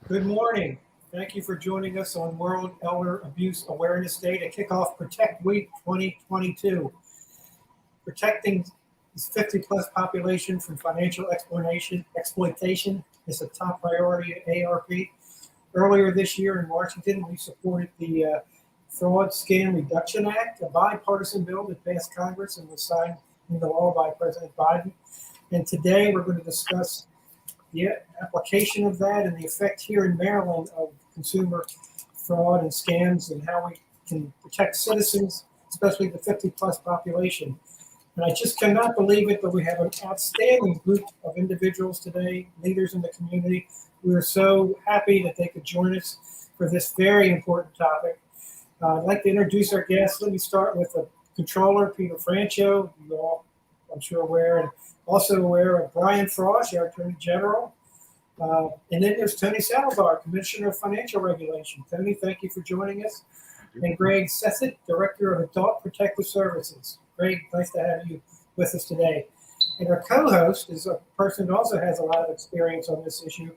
Good morning. Thank you for joining us on World Elder Abuse Awareness Day to kick off Protect Week 2022. Protecting this 50-plus population from financial exploitation is a top priority at AARP. Earlier this year in Washington, we supported the Fraud Scam Reduction Act, a bipartisan bill that passed Congress and was signed into law by President Biden. And today we're going to discuss the application of that and the effect here in Maryland of consumer fraud and scams and how we can protect citizens, especially the 50-plus population. And I just cannot believe it, but we have an outstanding group of individuals today, leaders in the community. We are so happy that they could join us for this very important topic. I'd like to introduce our guests. Let me start with the Comptroller, Peter Franchot, you all, I'm sure, aware, and also aware of Brian Frosh, our Attorney General. And then there's Tony Salazar, Commissioner of Financial Regulation. Tony, thank you for joining us. And Greg Sesek, Director of Adult Protective Services. Greg, nice to have you with us today. And our co-host is a person who also has a lot of experience on this issue,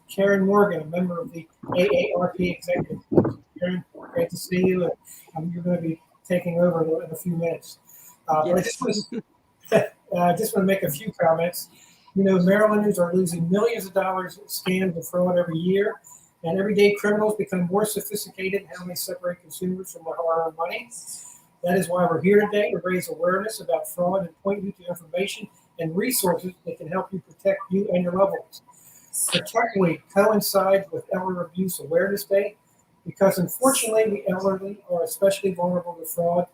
Karen Morgan, a member of the AARP Executive Committee. Karen, great to see you. And you're going to be taking over in a few minutes. But I just want to make a few comments. You know, Marylanders are losing millions of dollars in scams and fraud every year, and everyday criminals become more sophisticated in how they separate consumers from their hard-earned money. That is why we're here today, to raise awareness about fraud and point you to information and resources that can help you protect you and your loved ones. Protect Week coincides with Elder Abuse Awareness Day because, unfortunately, the elderly are especially vulnerable to fraud,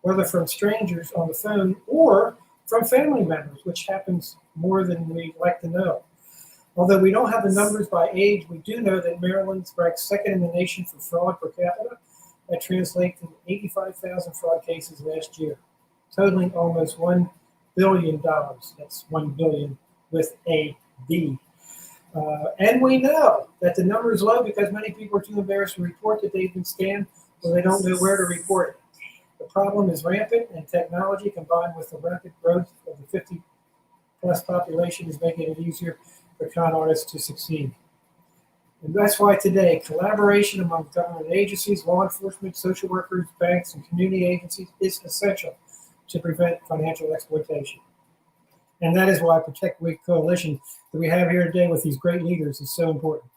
whether from strangers on the phone or from family members, which happens more than we'd like to know. Although we don't have the numbers by age, we do know that Maryland's ranked second in the nation for fraud per capita. That translates to 85,000 fraud cases last year, totaling almost $1 billion. That's 1 billion with a B. And we know that the number is low because many people are too embarrassed to report that they've been scammed, or they don't know where to report it. The problem is rampant, and technology combined with the rapid growth of the 50-plus population is making it easier for con artists to succeed. And that's why today, collaboration among government agencies, law enforcement, social workers, banks, and community agencies is essential to prevent financial exploitation. And that is why Protect Week Coalition that we have here today with these great leaders is so important.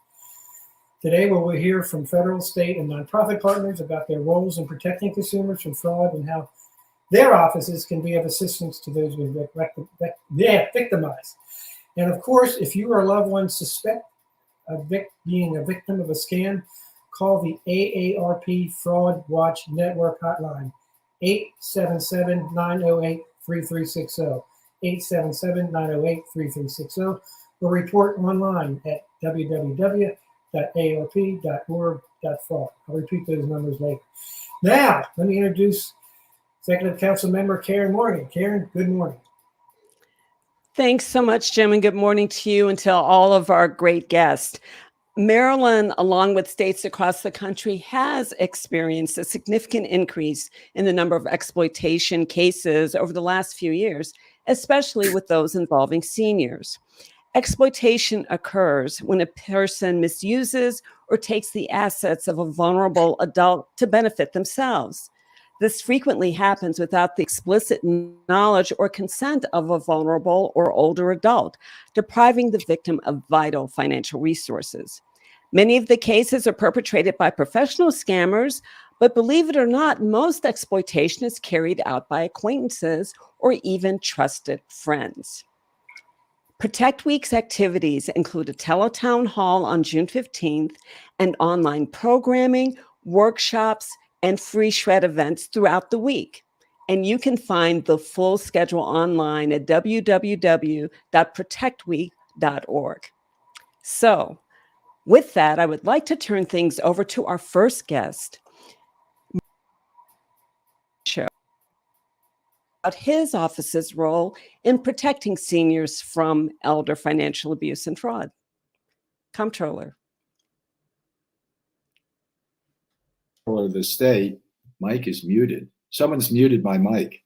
Today, we'll hear from federal, state, and nonprofit partners about their roles in protecting consumers from fraud and how their offices can be of assistance to those who are victimized. And of course, if you or a loved one suspect being a victim of a scam, call the AARP Fraud Watch Network hotline, 877-908-3360, 877-908-3360, or report online at www.aarp.org.fraud. I'll repeat those numbers later. Now, let me introduce Executive Council Member Karen Morgan. Karen, good morning. Thanks so much, Jim, and good morning to you and to all of our great guests. Maryland, along with states across the country, has experienced a significant increase in the number of exploitation cases over the last few years, especially with those involving seniors. Exploitation occurs when a person misuses or takes the assets of a vulnerable adult to benefit themselves. This frequently happens without the explicit knowledge or consent of a vulnerable or older adult, depriving the victim of vital financial resources. Many of the cases are perpetrated by professional scammers, but believe it or not, most exploitation is carried out by acquaintances or even trusted friends. Protect Week's activities include a teletown hall on June 15th and online programming, workshops, and free shred events throughout the week. And you can find the full schedule online at www.protectweek.org. So, with that, I would like to turn things over to our first guest, about his office's role in protecting seniors from elder financial abuse and fraud. Comptroller. Of the state, mic is muted. Someone's muted my mic.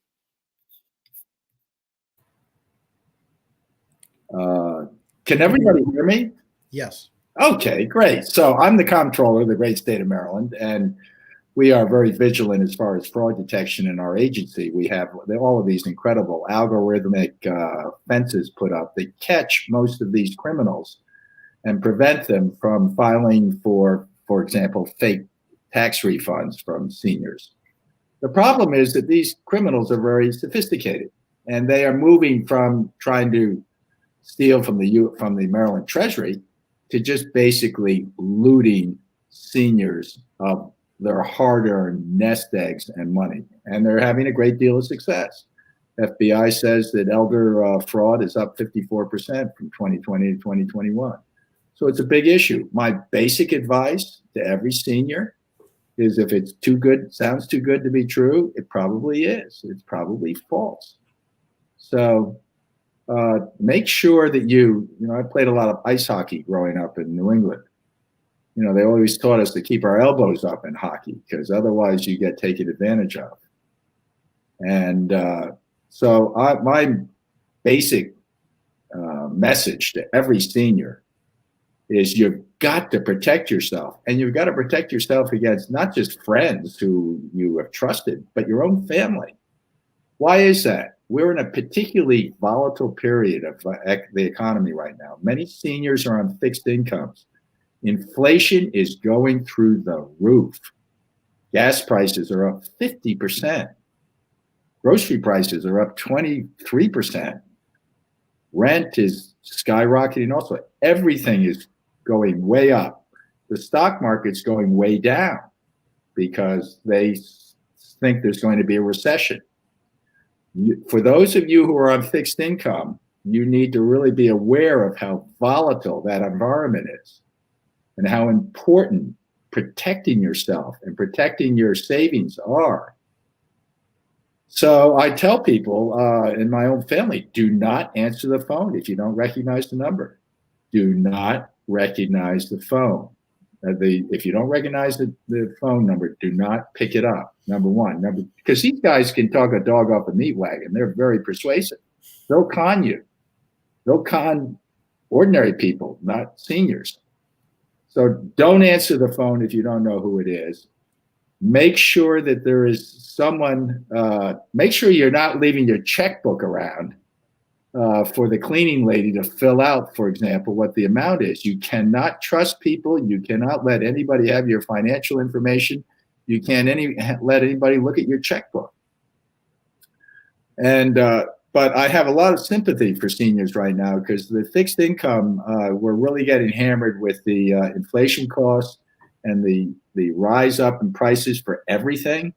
Can everybody hear me? Yes. Okay, great. So I'm the Comptroller of the great state of Maryland, and we are very vigilant as far as fraud detection in our agency. We have all of these incredible algorithmic fences put up that catch most of these criminals and prevent them from filing for example, fake tax refunds from seniors. The problem is that these criminals are very sophisticated, and they are moving from trying to steal from the Maryland Treasury to just basically looting seniors of their hard-earned nest eggs and money. And they're having a great deal of success. FBI says that elder fraud is up 54% from 2020 to 2021. So it's a big issue. My basic advice to every senior is if it's too good, sounds too good to be true, it probably is. It's probably false. So make sure that I played a lot of ice hockey growing up in New England. They always taught us to keep our elbows up in hockey because otherwise you get taken advantage of. And so my basic message to every senior is you've got to protect yourself, and you've got to protect yourself against not just friends who you have trusted, but your own family. Why is that? We're in a particularly volatile period of the economy right now. Many seniors are on fixed incomes. Inflation is going through the roof. Gas prices are up 50%. Grocery prices are up 23%. Rent is skyrocketing also. Everything is going way up. The stock market's going way down because they think there's going to be a recession. For those of you who are on fixed income, you need to really be aware of how volatile that environment is and how important protecting yourself and protecting your savings are. So I tell people in my own family, do not answer the phone if you don't recognize the number. Do not recognize the phone. If you don't recognize the phone number, do not pick it up, number one. Because these guys can talk a dog off a meat wagon. They're very persuasive. They'll con you. They'll con ordinary people, not seniors. So don't answer the phone if you don't know who it is. Make sure that there is someone, make sure you're not leaving your checkbook around for the cleaning lady to fill out, for example, what the amount is. You cannot trust people. You cannot let anybody have your financial information. You can't let anybody look at your checkbook. And but I have a lot of sympathy for seniors right now because the fixed income, we're really getting hammered with the inflation costs and the rise up in prices for everything.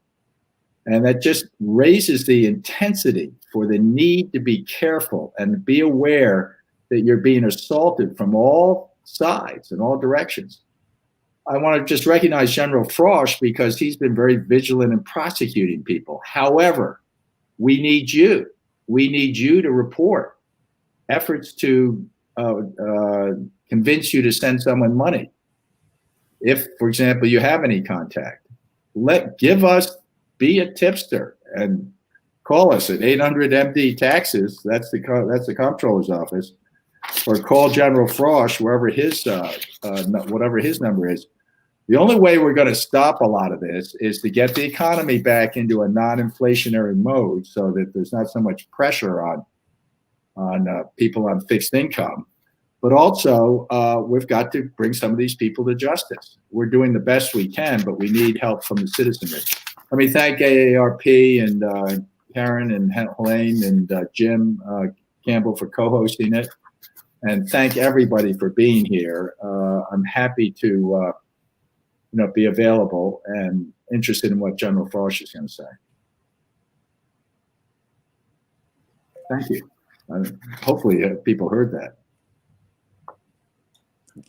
And that just raises the intensity for the need to be careful and be aware that you're being assaulted from all sides and all directions. I want to just recognize General Frosh because he's been very vigilant in prosecuting people. However, we need you. We need you to report efforts to convince you to send someone money. If, for example, you have any contact, be a tipster and call us at 800-MD-TAXES. That's the Comptroller's office, or call General Frosh wherever whatever his number is. The only way we're going to stop a lot of this is to get the economy back into a non-inflationary mode, so that there's not so much pressure on people on fixed income. But also, we've got to bring some of these people to justice. We're doing the best we can, but we need help from the citizenry. Let me thank AARP and Karen and Helene and Jim Campbell for co-hosting it, and thank everybody for being here. I'm happy to be available and interested in what General Frosh is going to say. Thank you. Hopefully people heard that.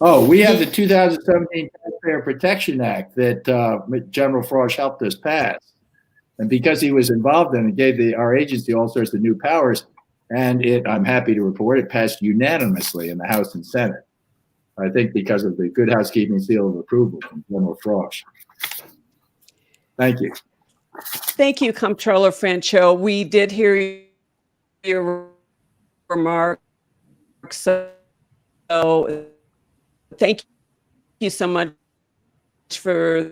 Oh, we have the 2017 Taxpayer Protection Act that General Frosh helped us pass. And because he was involved in it, gave our agency all sorts of new powers. And I'm happy to report, it passed unanimously in the House and Senate. I think because of the good housekeeping seal of approval from General Frosh. Thank you. Thank you, Comptroller Franchot. We did hear your remarks. So thank you so much for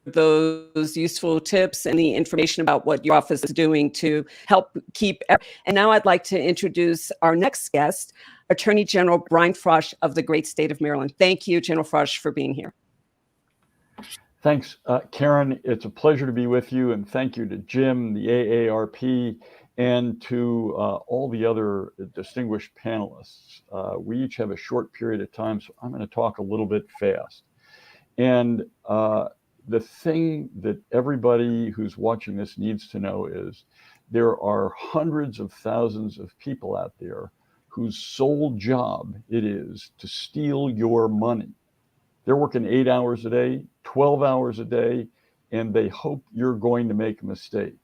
those useful tips and the information about what your office is doing to help keep. And now I'd like to introduce our next guest, Attorney General Brian Frosh of the great state of Maryland. Thank you, General Frosh, for being here. Thanks, Karen. It's a pleasure to be with you, and thank you to Jim, the AARP, and to all the other distinguished panelists. We each have a short period of time, so I'm going to talk a little bit fast. And the thing that everybody who's watching this needs to know is there are hundreds of thousands of people out there whose sole job it is to steal your money. They're working 8 hours a day, 12 hours a day, and they hope you're going to make a mistake.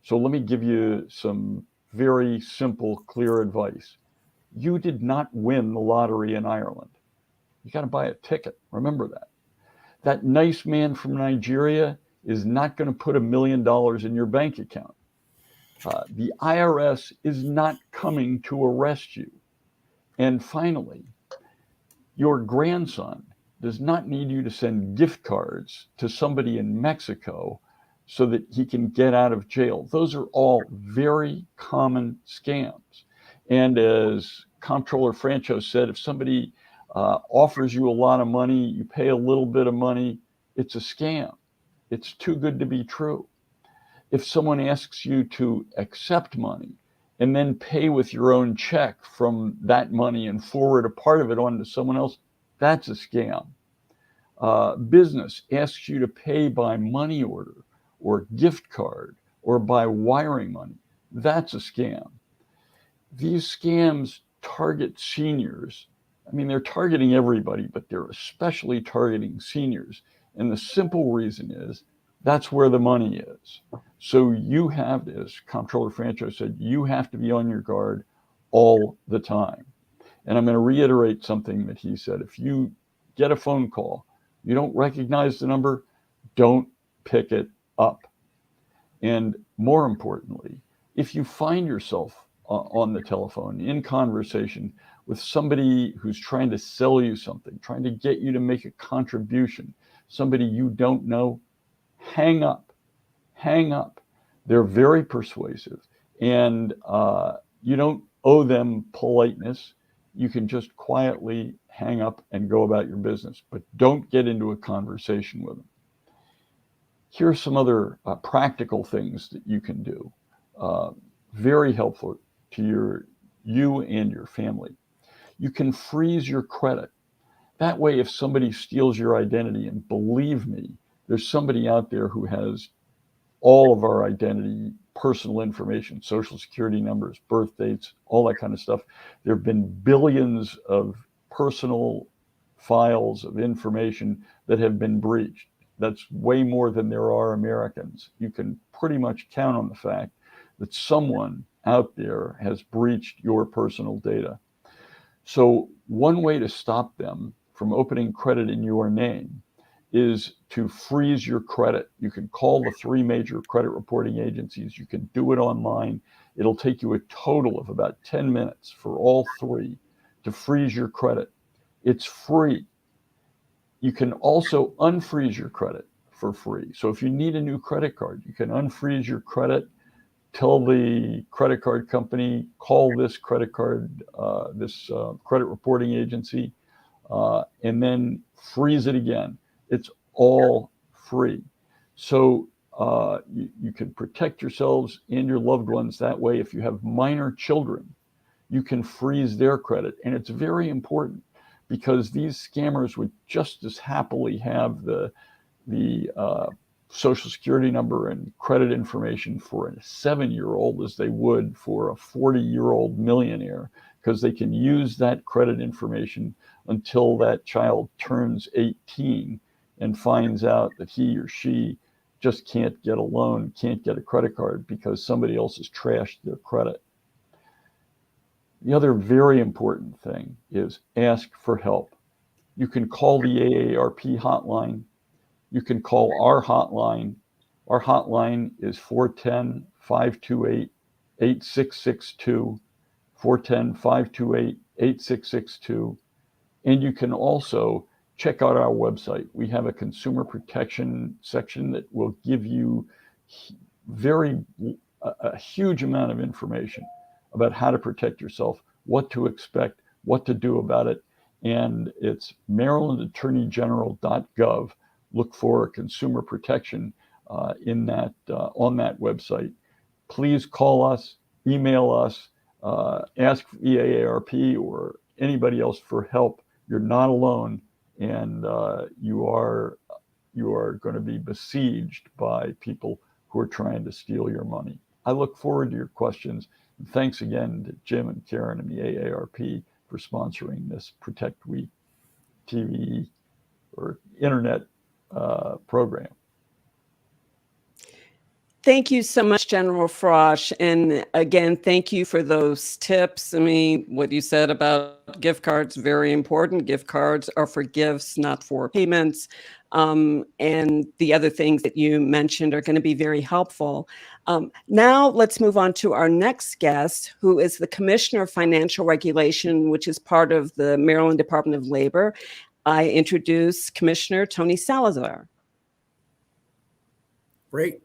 So let me give you some very simple, clear advice. You did not win the lottery in Ireland. You got to buy a ticket. Remember that. That nice man from Nigeria is not going to put $1 million in your bank account. The IRS is not coming to arrest you. And finally, your grandson does not need you to send gift cards to somebody in Mexico so that he can get out of jail. Those are all very common scams. And as Comptroller Franchot said, if somebody offers you a lot of money, you pay a little bit of money, it's a scam. It's too good to be true. If someone asks you to accept money and then pay with your own check from that money and forward a part of it on to someone else, that's a scam. Business asks you to pay by money order or gift card or by wiring money, that's a scam. These scams target seniors. I mean, they're targeting everybody, but they're especially targeting seniors. And the simple reason is that's where the money is. So you have, as Comptroller Franchot said, you have to be on your guard all the time. And I'm going to reiterate something that he said. If you get a phone call, you don't recognize the number, don't pick it up. And more importantly, if you find yourself on the telephone in conversation with somebody who's trying to sell you something, trying to get you to make a contribution, somebody you don't know, hang up, hang up. They're very persuasive, and you don't owe them politeness. You can just quietly hang up and go about your business, but don't get into a conversation with them. Here are some other practical things that you can do, very helpful to you and your family. You can freeze your credit. That way, if somebody steals your identity, and believe me, there's somebody out there who has all of our identity, personal information, social security numbers, birth dates, all that kind of stuff. There have been billions of personal files of information that have been breached. That's way more than there are Americans. You can pretty much count on the fact that someone out there has breached your personal data. So one way to stop them from opening credit in your name is to freeze your credit. You can call the 3 major credit reporting agencies. You can do it online. It'll take you a total of about 10 minutes for all 3 to freeze your credit. It's free. You can also unfreeze your credit for free. So if you need a new credit card, you can unfreeze your credit, tell the credit card company, call this credit card, credit reporting agency, and then freeze it again. It's all free. So you can protect yourselves and your loved ones that way. If you have minor children, you can freeze their credit. And it's very important because these scammers would just as happily have the social security number and credit information for a 7-year-old as they would for a 40-year-old millionaire, because they can use that credit information until that child turns 18 and finds out that he or she just can't get a loan, can't get a credit card because somebody else has trashed their credit. The other very important thing is ask for help. You can call the AARP hotline. You can call our hotline. Our hotline is 410-528-8662, 410-528-8662. And you can also check out our website. We have a consumer protection section that will give you a huge amount of information about how to protect yourself, what to expect, what to do about it. And it's marylandattorneygeneral.gov. Look for consumer protection on that website. Please call us, email us, ask the AARP or anybody else for help. You're not alone, and you are going to be besieged by people who are trying to steal your money. I look forward to your questions. And thanks again to Jim and Karen and the AARP for sponsoring this Protect Week TV or internet program. Thank you so much, General Frosh. And again, thank you for those tips. I mean, what you said about gift cards, very important. Gift cards are for gifts, not for payments. And the other things that you mentioned are going to be very helpful. Now let's move on to our next guest, who is the Commissioner of Financial Regulation, which is part of the Maryland Department of Labor. I introduce Commissioner Tony Salazar. Great.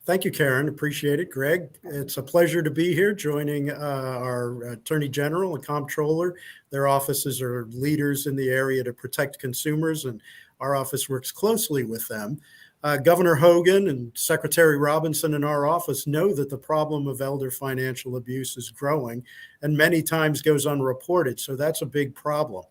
Thank you, Karen. Appreciate it, Greg. It's a pleasure to be here joining our Attorney General and Comptroller. Their offices are leaders in the area to protect consumers, and our office works closely with them. Governor Hogan and Secretary Robinson in our office know that the problem of elder financial abuse is growing and many times goes unreported. So that's a big problem.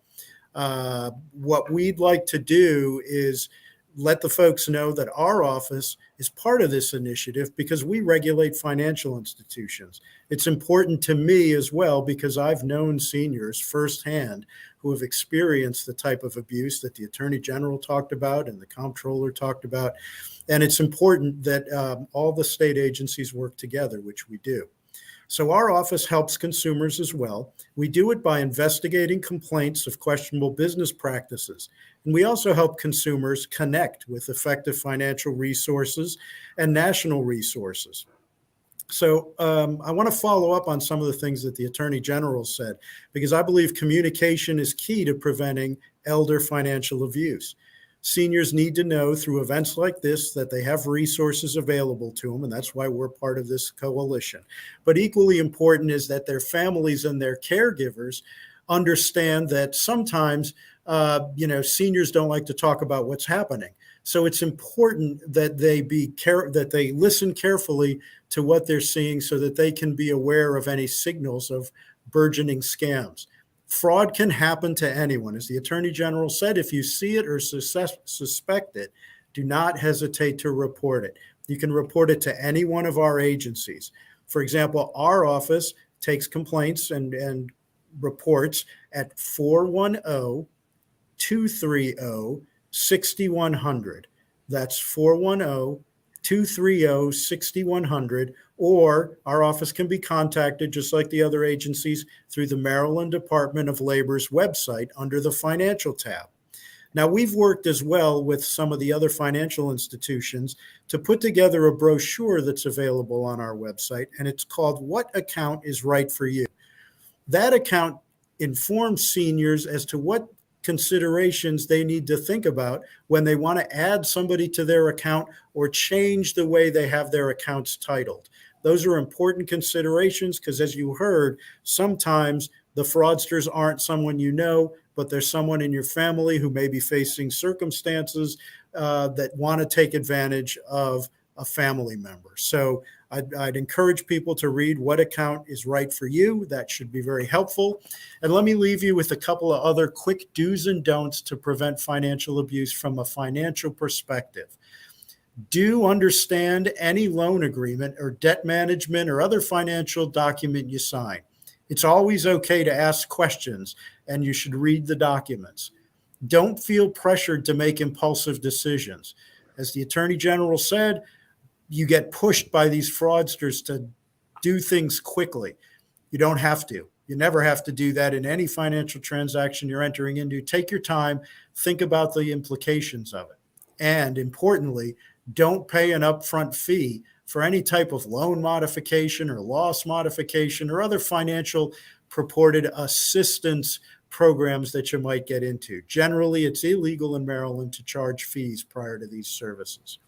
What we'd like to do is let the folks know that our office is part of this initiative because we regulate financial institutions. It's important to me as well because I've known seniors firsthand who have experienced the type of abuse that the Attorney General talked about and the Comptroller talked about. And it's important that all the state agencies work together, which we do. So our office helps consumers as well. We do it by investigating complaints of questionable business practices. And we also help consumers connect with effective financial resources and national resources. So I want to follow up on some of the things that the Attorney General said, because I believe communication is key to preventing elder financial abuse. Seniors need to know through events like this that they have resources available to them, and that's why we're part of this coalition. But equally important is that their families and their caregivers understand that sometimes, seniors don't like to talk about what's happening. So it's important that they listen carefully to what they're seeing so that they can be aware of any signals of burgeoning scams. Fraud can happen to anyone. As the Attorney General said, if you see it or suspect it, do not hesitate to report it. You can report it to any one of our agencies. For example, our office takes complaints and reports at 410-230-6100. That's 410-230-6100, or our office can be contacted just like the other agencies through the Maryland Department of Labor's website under the Financial tab. Now, we've worked as well with some of the other financial institutions to put together a brochure that's available on our website, and it's called What Account is Right for You? That account informs seniors as to what considerations they need to think about when they want to add somebody to their account or change the way they have their accounts titled. Those are important considerations because, as you heard, sometimes the fraudsters aren't someone you know, but there's someone in your family who may be facing circumstances that want to take advantage of a family member. So I'd encourage people to read What Account is Right for You. That should be very helpful. And let me leave you with a couple of other quick do's and don'ts to prevent financial abuse from a financial perspective. Do understand any loan agreement or debt management or other financial document you sign. It's always okay to ask questions, and you should read the documents. Don't feel pressured to make impulsive decisions. As the Attorney General said, you get pushed by these fraudsters to do things quickly. You don't have to. You never have to do that in any financial transaction you're entering into. Take your time, think about the implications of it. And importantly, don't pay an upfront fee for any type of loan modification or loss modification or other financial purported assistance programs that you might get into. Generally, it's illegal in Maryland to charge fees prior to these services.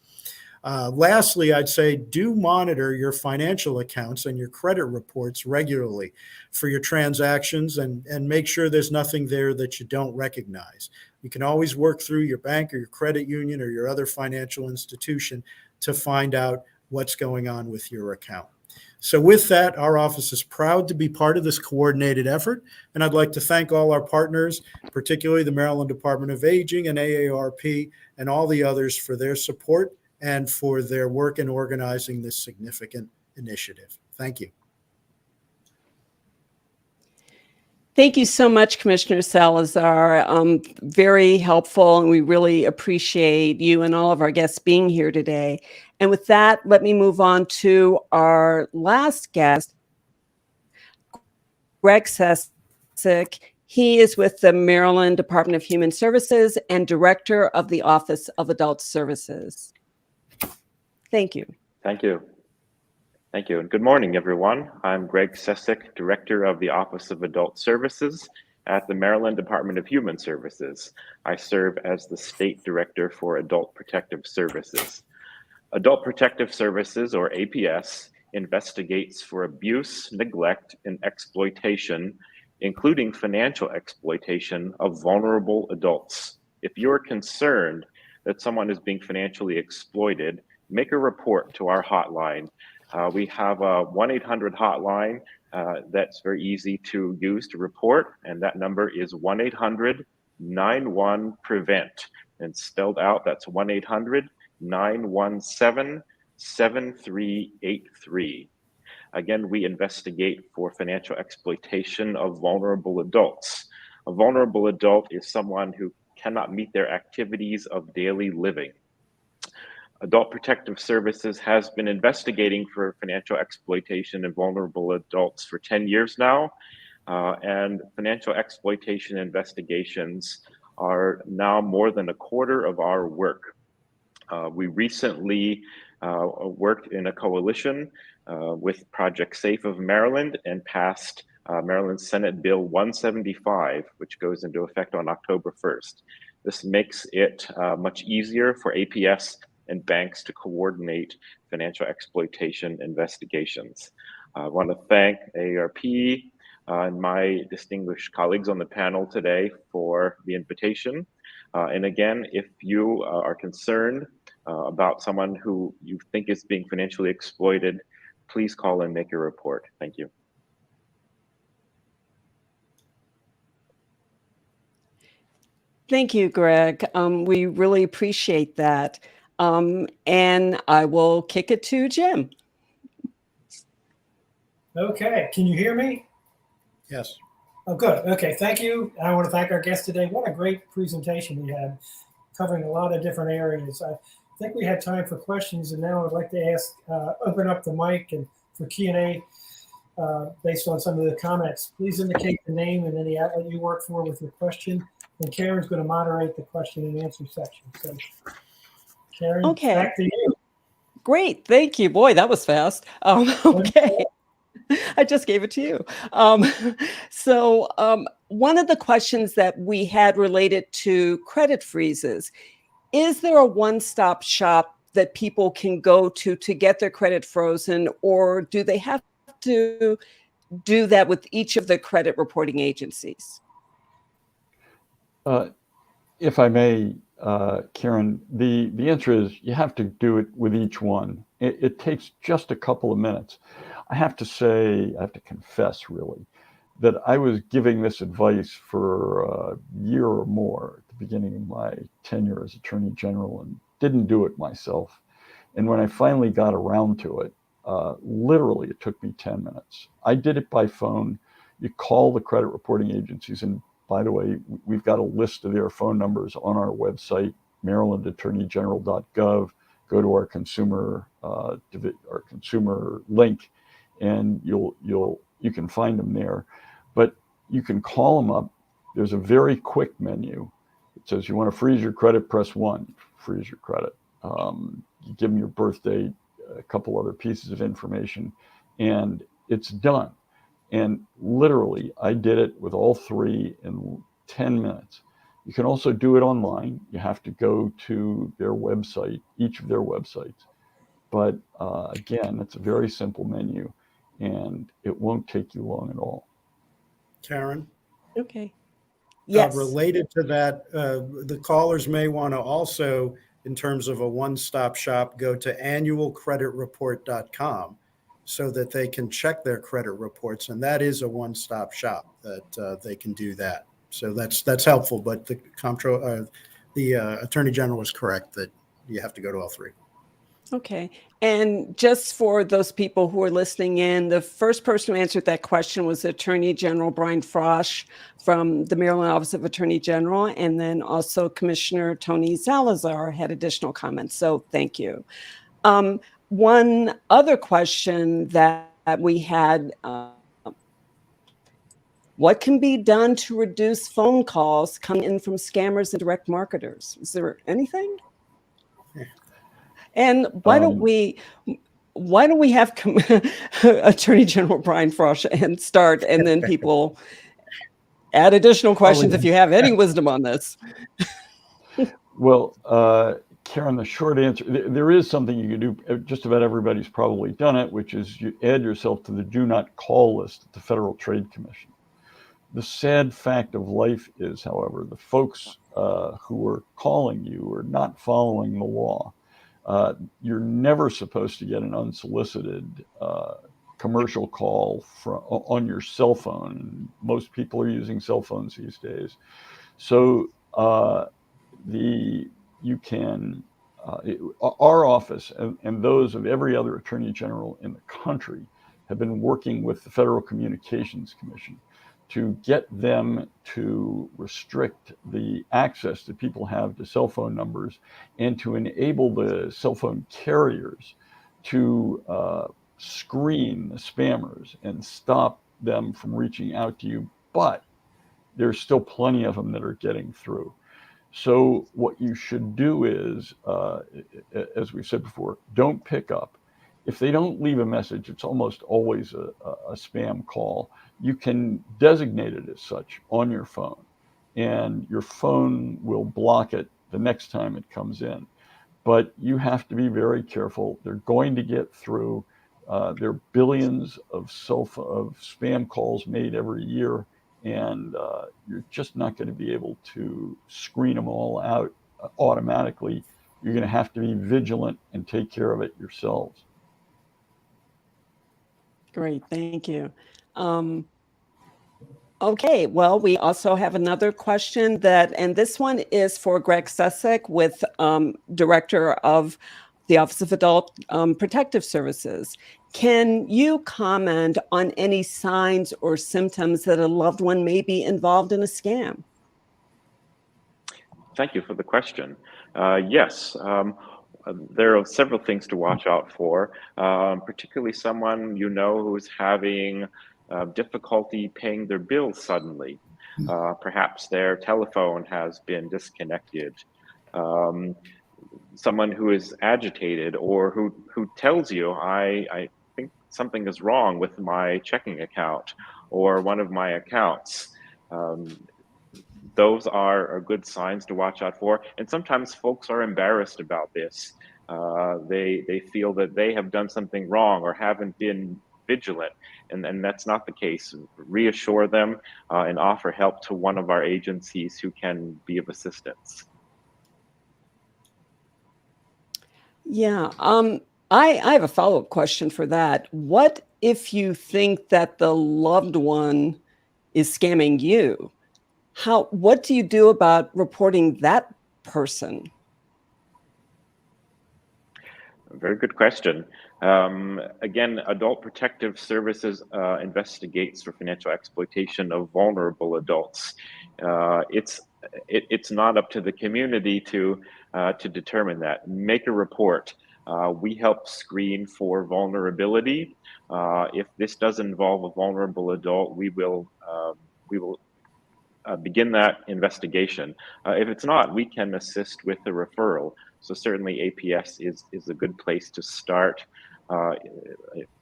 Lastly, I'd say do monitor your financial accounts and your credit reports regularly for your transactions and make sure there's nothing there that you don't recognize. You can always work through your bank or your credit union or your other financial institution to find out what's going on with your account. So with that, our office is proud to be part of this coordinated effort, and I'd like to thank all our partners, particularly the Maryland Department of Aging and AARP and all the others for their support and for their work in organizing this significant initiative. Thank you. Thank you so much, Commissioner Salazar. Very helpful, and we really appreciate you and all of our guests being here today. And with that, let me move on to our last guest, Greg Sesek. He is with the Maryland Department of Human Services and Director of the Office of Adult Services. Thank you. Thank you. Thank you. And good morning, everyone. I'm Greg Sesek, Director of the Office of Adult Services at the Maryland Department of Human Services. I serve as the State Director for Adult Protective Services. Adult Protective Services, or APS, investigates for abuse, neglect, and exploitation, including financial exploitation of vulnerable adults. If you're concerned that someone is being financially exploited, make a report to our hotline. We have a 1-800 hotline that's very easy to use to report, and that number is 1-800-91-PREVENT. And spelled out, that's 1-800-917-7383. Again, we investigate for financial exploitation of vulnerable adults. A vulnerable adult is someone who cannot meet their activities of daily living. Adult Protective Services has been investigating for financial exploitation of vulnerable adults for 10 years now, and financial exploitation investigations are now more than a quarter of our work. We recently worked in a coalition with Project Safe of Maryland and passed Maryland Senate Bill 175, which goes into effect on October 1st. This makes it much easier for APS and banks to coordinate financial exploitation investigations. I want to thank AARP and my distinguished colleagues on the panel today for the invitation. And again, if you are concerned about someone who you think is being financially exploited, please call and make a report. Thank you. Thank you, Greg. We really appreciate that. And I will kick it to Jim. Okay, can you hear me? Yes. Oh, good. Okay, thank you. I want to thank our guest today. What a great presentation we had, covering a lot of different areas. I think we had time for questions, and now I'd like to ask, open up the mic and for Q&A based on some of the comments. Please indicate the name and any outlet you work for with your question. And Karen's going to moderate the question and answer section. So, Karen, Okay. Back to you. Great. Thank you. Boy, that was fast. Okay. I just gave it to you. One of the questions that we had related to credit freezes, is there a one-stop shop that people can go to get their credit frozen, or do they have to do that with each of the credit reporting agencies? If I may, Karen, the answer is you have to do it with each one. It takes just a couple of minutes. I have to confess, really, that I was giving this advice for a year or more at the beginning of my tenure as Attorney General and didn't do it myself. And when I finally got around to it, literally it took me 10 minutes. I did it by phone. You call the credit reporting agencies, and by the way, we've got a list of their phone numbers on our website, marylandattorneygeneral.gov. Go to our consumer link, and you can find them there. But you can call them up. There's a very quick menu. It says you want to freeze your credit, press 1. Freeze your credit. You give them your birth date, a couple other pieces of information, and it's done. And literally, I did it with all three in 10 minutes. You can also do it online. You have to go to their website, each of their websites. But again, it's a very simple menu, and it won't take you long at all. Karen? Okay. Yes. Related to that, the callers may want to also, in terms of a one-stop shop, go to annualcreditreport.com so that they can check their credit reports. And that is a one-stop shop that they can do that. So that's helpful. But the Attorney General was correct that you have to go to all three. Okay. And just for those people who are listening in, the first person who answered that question was Attorney General Brian Frosh from the Maryland Office of Attorney General. And then also Commissioner Tony Salazar had additional comments. So thank you. One other question that we had, what can be done to reduce phone calls coming in from scammers and direct marketers? Is there anything? And why don't we have Attorney General Brian Frosh and start, and then people add additional questions if you have any wisdom on this. Well, Karen, the short answer, there is something you can do. Just about everybody's probably done it, which is you add yourself to the do not call list at the Federal Trade Commission. The sad fact of life is, however, the folks who are calling you are not following the law. You're never supposed to get an unsolicited commercial call on your cell phone. Most people are using cell phones these days. So our office and those of every other Attorney General in the country have been working with the Federal Communications Commission to get them to restrict the access that people have to cell phone numbers and to enable the cell phone carriers to screen the spammers and stop them from reaching out to you. But there's still plenty of them that are getting through. So what you should do is, as we said before, don't pick up. If they don't leave a message, it's almost always a spam call. You can designate it as such on your phone, and your phone will block it the next time it comes in. But you have to be very careful. They're going to get through. There are billions of spam calls made every year, and you're just not going to be able to screen them all out automatically. You're going to have to be vigilant and take care of it yourselves. Great, thank you. Okay, well, we also have another question and this one is for Greg Sesek, with Director of the Office of Adult Protective Services. Can you comment on any signs or symptoms that a loved one may be involved in a scam? Thank you for the question. Yes, there are several things to watch out for, particularly someone who's having difficulty paying their bills suddenly. Perhaps their telephone has been disconnected. Someone who is agitated, or who tells you, I think something is wrong with my checking account or one of my accounts. Those are good signs to watch out for. And sometimes folks are embarrassed about this. They feel that they have done something wrong or haven't been vigilant, and that's not the case. Reassure them and offer help to one of our agencies who can be of assistance. Yeah, I have a follow-up question for that. What if you think that the loved one is scamming you? What do you do about reporting that person? Very good question. Again, Adult Protective Services investigates for financial exploitation of vulnerable adults. It's not up to the community to determine that. Make a report. We help screen for vulnerability. If this does involve a vulnerable adult, we will begin that investigation. If it's not, we can assist with the referral. So certainly APS is a good place to start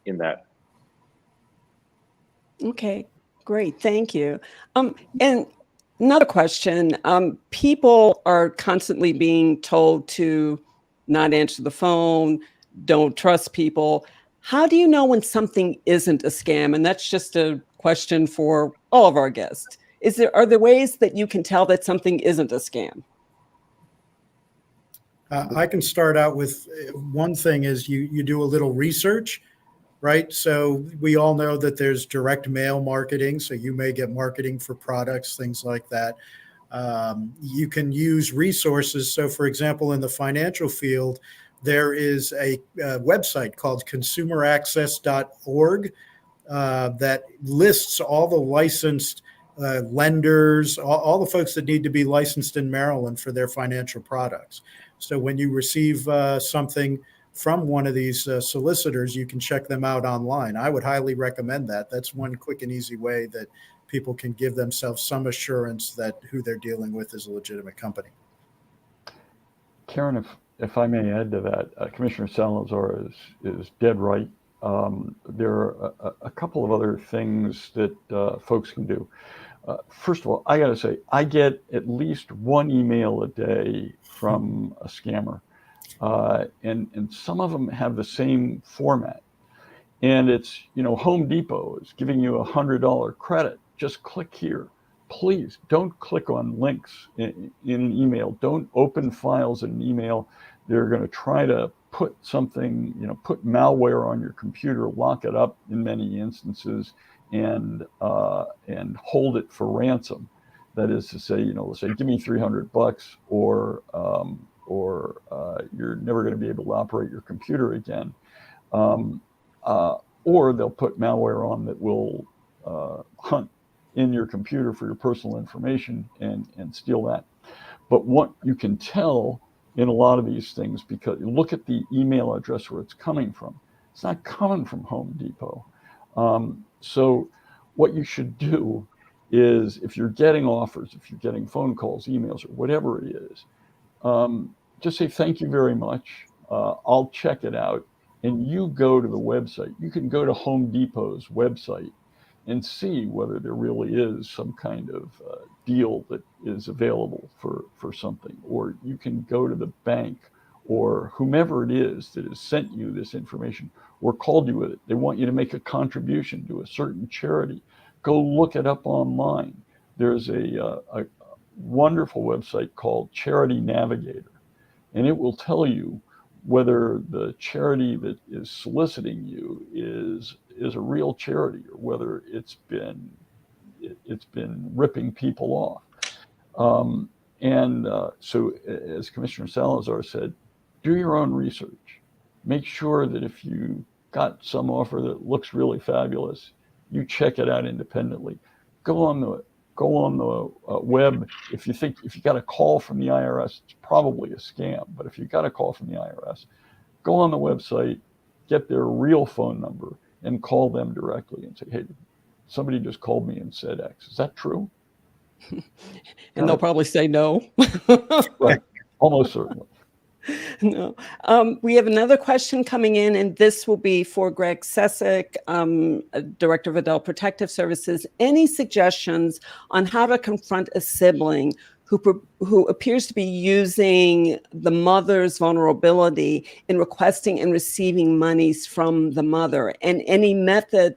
in that. Okay, great. Thank you. And another question. People are constantly being told to not answer the phone, don't trust people. How do you know when something isn't a scam? And that's just a question for all of our guests. Are there ways that you can tell that something isn't a scam? I can start out with one thing is you do a little research, right? So we all know that there's direct mail marketing. So you may get marketing for products, things like that. You can use resources. So, for example, in the financial field, there is a website called consumeraccess.org that lists all the licensed lenders, all the folks that need to be licensed in Maryland for their financial products. So when you receive something from one of these solicitors, you can check them out online. I would highly recommend that. That's one quick and easy way that people can give themselves some assurance that who they're dealing with is a legitimate company. Karen, if I may add to that, Commissioner Salazar is dead right. There are a couple of other things that folks can do. First of all, I got to say, I get at least one email a day from a scammer, and some of them have the same format. And it's, Home Depot is giving you $100 credit. Just click here. Please don't click on links in an email. Don't open files in an email. They're going to try to put something, put malware on your computer, lock it up in many instances, and hold it for ransom. That is to say, let's say, give me $300, or you're never going to be able to operate your computer again. Or they'll put malware on that will hunt in your computer for your personal information and steal that. But what you can tell in a lot of these things, because you look at the email address where it's coming from, it's not coming from Home Depot. So what you should do is, if you're getting offers, if you're getting phone calls, emails, or whatever it is, just say, thank you very much. I'll check it out. And you go to the website. You can go to Home Depot's website and see whether there really is some kind of deal that is available for something. Or you can go to the bank or whomever it is that has sent you this information or called you with it. They want you to make a contribution to a certain charity. Go look it up online. There's a wonderful website called Charity Navigator, and it will tell you whether the charity that is soliciting you is a real charity, or whether it's been ripping people off. So, as Commissioner Salazar said, do your own research. Make sure that if you got some offer that looks really fabulous, you check it out independently. Go on the web. If you got a call from the IRS, it's probably a scam. But if you got a call from the IRS, go on the website, get their real phone number, and call them directly and say, hey, somebody just called me and said X. Is that true? And they'll probably say no. Right. Almost certainly. No. We have another question coming in, and this will be for Greg Sesek, Director of Adult Protective Services. Any suggestions on how to confront a sibling who appears to be using the mother's vulnerability in requesting and receiving monies from the mother? And any methods,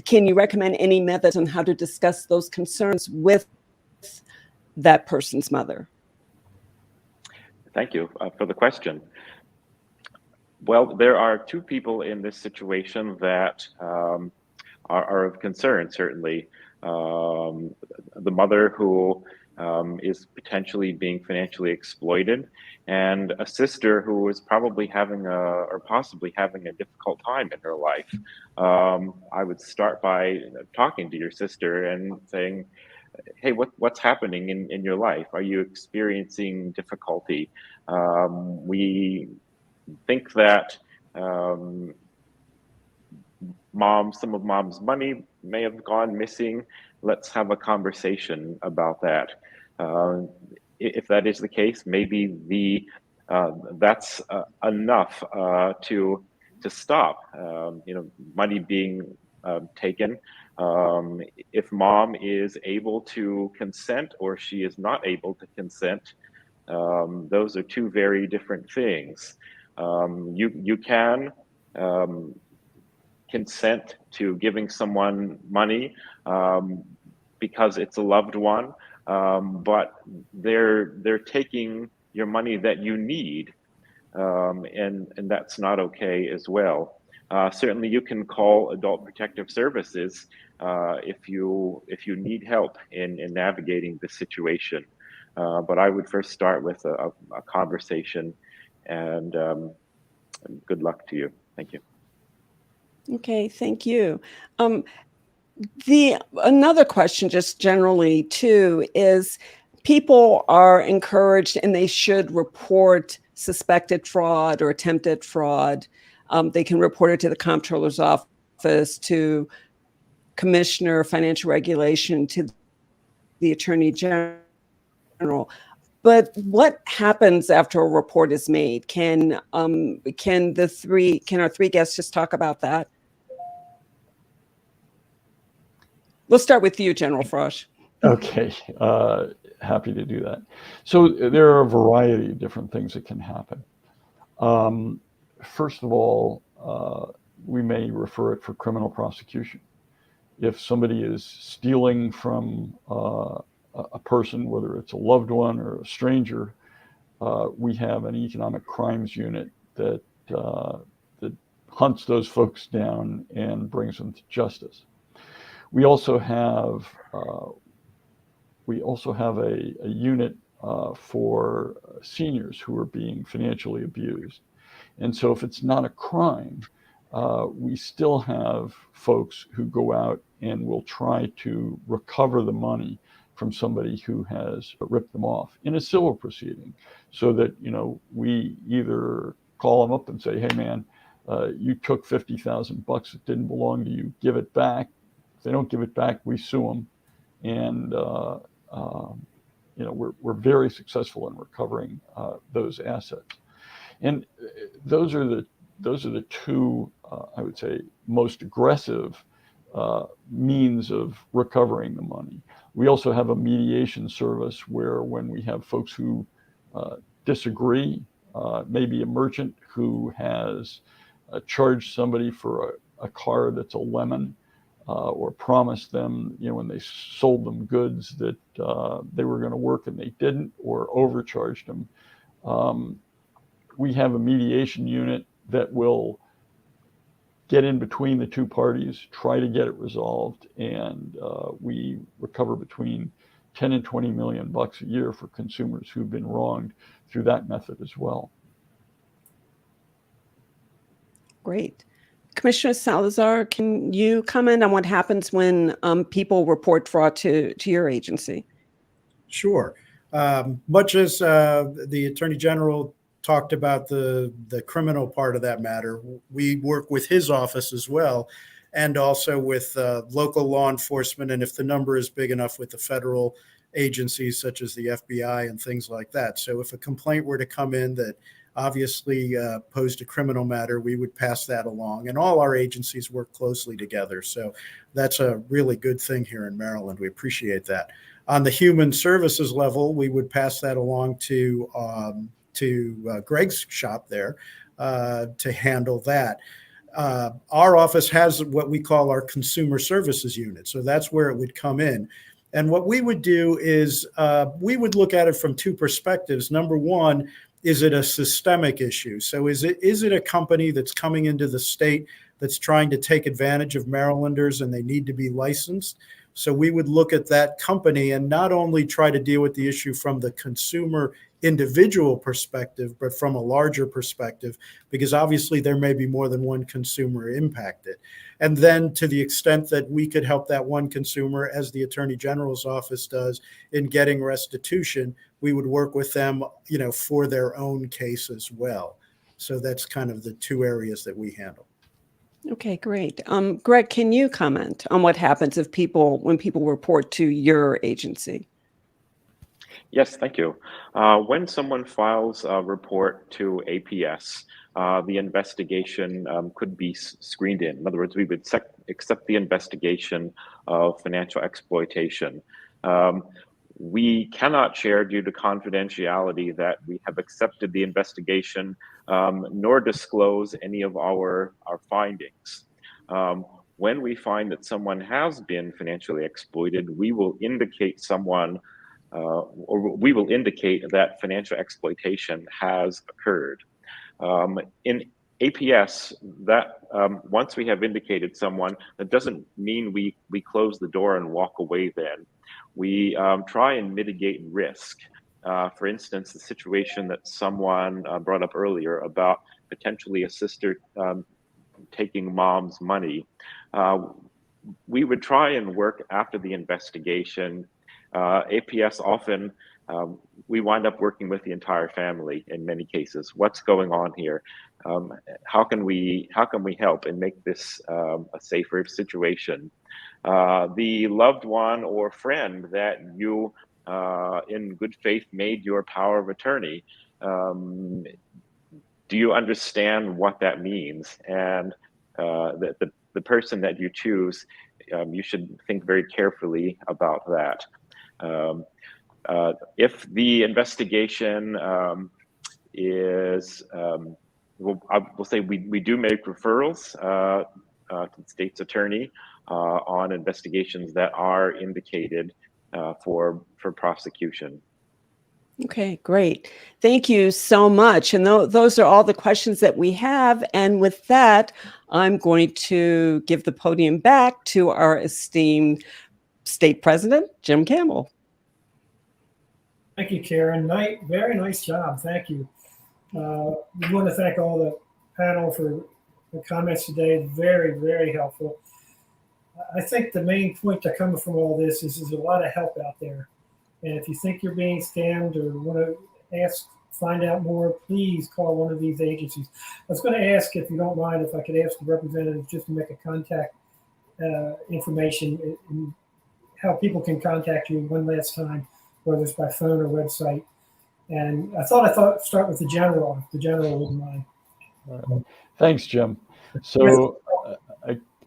can you recommend any methods on how to discuss those concerns with that person's mother? Thank you for the question. Well, there are two people in this situation that are of concern, certainly. The mother who is potentially being financially exploited, and a sister who is probably possibly having a difficult time in her life. I would start by talking to your sister and saying, hey, what's happening in your life? Are you experiencing difficulty? We think that some of mom's money may have gone missing. Let's have a conversation about that. If that is the case, maybe that's enough to stop. Money being taken. If mom is able to consent or she is not able to consent, those are two very different things. You can consent to giving someone money because it's a loved one, but they're taking your money that you need, and that's not okay as well. Certainly, you can call Adult Protective Services if you need help in navigating the situation. But I would first start with a conversation, and good luck to you. Thank you. Okay, thank you. Another question, just generally too, is people are encouraged and they should report suspected fraud or attempted fraud. They can report it to the Comptroller's office, to Commissioner of Financial Regulation, to the Attorney General. But what happens after a report is made? Can our three guests just talk about that? We'll start with you, General Frosh. Okay, happy to do that. So there are a variety of different things that can happen. First of all, we may refer it for criminal prosecution. If somebody is stealing from a person, whether it's a loved one or a stranger, we have an economic crimes unit that hunts those folks down and brings them to justice. We also have a unit for seniors who are being financially abused. And so if it's not a crime, we still have folks who go out and will try to recover the money from somebody who has ripped them off in a civil proceeding, so that, we either call them up and say, hey man, you took $50,000 that didn't belong to you, give it back. If they don't give it back, we sue them. And we're very successful in recovering those assets. And those are the two, I would say, most aggressive means of recovering the money. We also have a mediation service where, when we have folks who disagree, maybe a merchant who has charged somebody for a car that's a lemon, or promised them, when they sold them goods, that they were going to work and they didn't, or overcharged them. We have a mediation unit that will get in between the two parties, try to get it resolved, and we recover between 10 and 20 million bucks a year for consumers who've been wronged through that method as well. Great. Commissioner Salazar, can you comment on what happens when people report fraud to your agency? Sure. Much as the Attorney General talked about the criminal part of that matter, we work with his office as well, and also with local law enforcement, and if the number is big enough, with the federal agencies such as the FBI and things like that. So if a complaint were to come in that obviously posed a criminal matter, we would pass that along, and all our agencies work closely together. So that's a really good thing here in Maryland. We appreciate that. On the human services level, we would pass that along to Greg's shop there to handle that. Our office has what we call our consumer services unit. So that's where it would come in. And what we would do is we would look at it from two perspectives. Number one, is it a systemic issue? So is it a company that's coming into the state that's trying to take advantage of Marylanders and they need to be licensed? So we would look at that company and not only try to deal with the issue from the consumer individual perspective, but from a larger perspective, because obviously there may be more than one consumer impacted. And then, to the extent that we could help that one consumer, as the Attorney General's office does, in getting restitution, we would work with them, for their own case as well. So that's kind of the two areas that we handle. Okay, great. Greg, can you comment on what happens when people report to your agency? Yes, thank you. When someone files a report to APS, the investigation could be screened in. In other words, we would accept the investigation of financial exploitation. We cannot share due to confidentiality that we have accepted the investigation, nor disclose any of our findings. When we find that someone has been financially exploited, we will indicate or we will indicate that financial exploitation has occurred. In APS, that once we have indicated someone, that doesn't mean we close the door and walk away then. We try and mitigate risk. For instance, the situation that someone brought up earlier about potentially a sister taking mom's money. We would try and work after the investigation. APS often, we wind up working with the entire family in many cases. What's going on here? How can we help and make this a safer situation? The loved one or friend that you, in good faith, made your power of attorney. Do you understand what that means? And the person that you choose, you should think very carefully about that. If the investigation is, we'll say we do make referrals to the state's attorney on investigations that are indicated for prosecution. Okay, great. Thank you so much. And those are all the questions that we have. And with that, I'm going to give the podium back to our esteemed State President, Jim Campbell. Thank you, Karen. Very nice job. Thank you. We want to thank all the panel for the comments today. Very, very helpful. I think the main point to come from all this is there's a lot of help out there. And if you think you're being scammed or want to find out more, please call one of these agencies. I was going to ask, if you don't mind, if I could ask the representative just to make a contact information and how people can contact you one last time, whether it's by phone or website. And I thought start with the general, if the general wouldn't mind. Thanks, Jim. So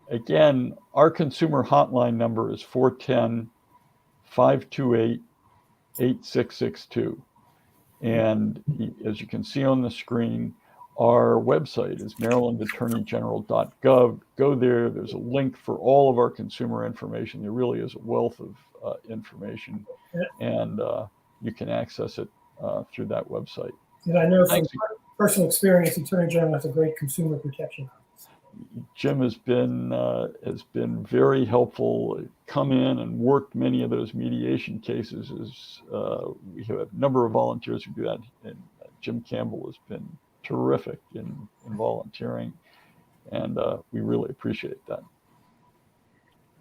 again, our consumer hotline number is 410-528-8662. And as you can see on the screen, our website is marylandattorneygeneral.gov. Go there. There's a link for all of our consumer information. There really is a wealth of information, and you can access it through that website. And I know from personal experience, Attorney General has a great consumer protection office. Jim has been very helpful. Come in and worked many of those mediation cases. We have a number of volunteers who do that, and Jim Campbell has been terrific in volunteering, and we really appreciate that.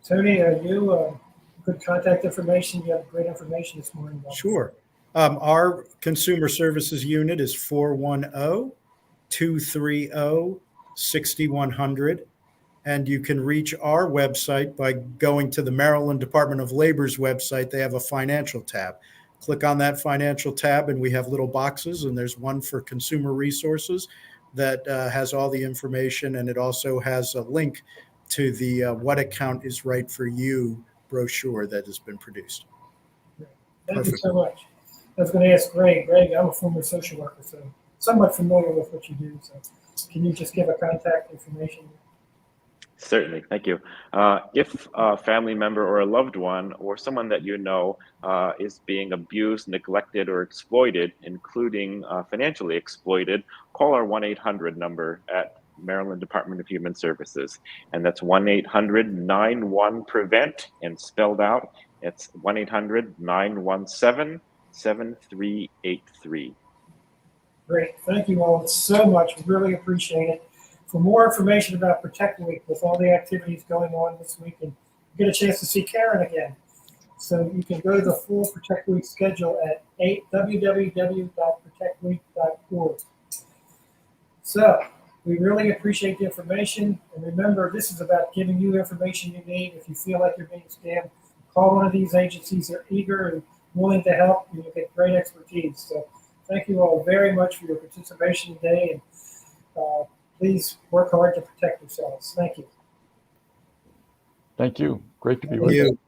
Tony, are you good contact information? You have great information this morning. Sure. Our consumer services unit is 410-230-6100. And you can reach our website by going to the Maryland Department of Labor's website. They have a financial tab. Click on that financial tab, and we have little boxes, and there's one for consumer resources that has all the information, and it also has a link to the What Account is Right for You brochure that has been produced. Thank you so much. I was going to ask Greg. Greg, I'm a former social worker, so somewhat familiar with what you do. So can you just give a contact information? Certainly, thank you. If a family member or a loved one or someone that you know is being abused, neglected, or exploited, including financially exploited, call our 1-800 number at Maryland Department of Human Services. And that's 1-800-91-PREVENT, and spelled out, it's 1-800-917-7383. Great. Thank you all so much. We really appreciate it. For more information about Protect Week, with all the activities going on this week, and get a chance to see Karen again. So you can go to the full Protect Week schedule at www.protectweek.org. So we really appreciate the information. And remember, this is about giving you information you need. If you feel like you're being scammed, call one of these agencies. They're eager and willing to help, and you'll get great expertise. So thank you all very much for your participation today, and please work hard to protect yourselves. Thank you. Thank you. Great to be Thank with you. you.